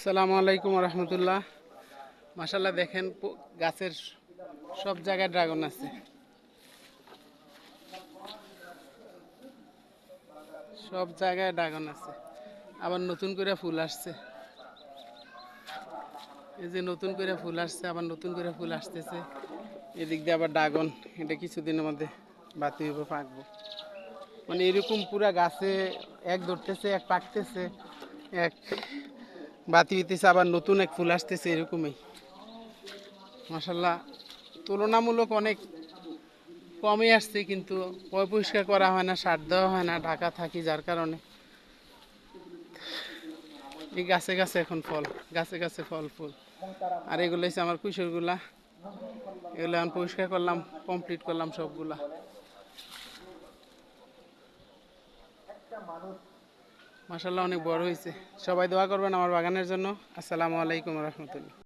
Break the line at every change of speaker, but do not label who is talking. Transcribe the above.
আসসালামু আলাইকুম রহমতুল্লাহ। মাশাল্লাহ দেখেন গাছের সব জায়গায় ড্রাগন আছে, সব জায়গায় ড্রাগন আছে। আবার নতুন করে ফুল আসছে, এই যে নতুন করে ফুল আসছে, আবার নতুন করে ফুল আসতেছে। এদিক দিয়ে আবার ড্রাগন, এটা কিছুদিনের মধ্যে বাতি হইব, পাকবো। মানে এরকম পুরা গাছে এক ধরতেছে, এক পাকতেছে, এক বাতি হইতেছে, আবার নতুন এক ফুল আসতেছে, এরকমই মাশাল্লাহ। তুলনামূলক অনেক কমই আসছে, কিন্তু পরিষ্কার করা হয় না, সার দেওয়া হয় না, ঢাকা থাকি যার কারণে এই গাছে গাছে এখন ফল, গাছে গাছে ফল ফুল। আর এগুলো হচ্ছে আমার কুশরগুলা, এগুলো এখন পরিষ্কার করলাম, কমপ্লিট করলাম সবগুলা। মাশাল্লাহ অনেক বড় হয়েছে। সবাই দোয়া করবেন আমার বাগানের জন্য। আসসালামু আলাইকুম রহমতুল্লাহ।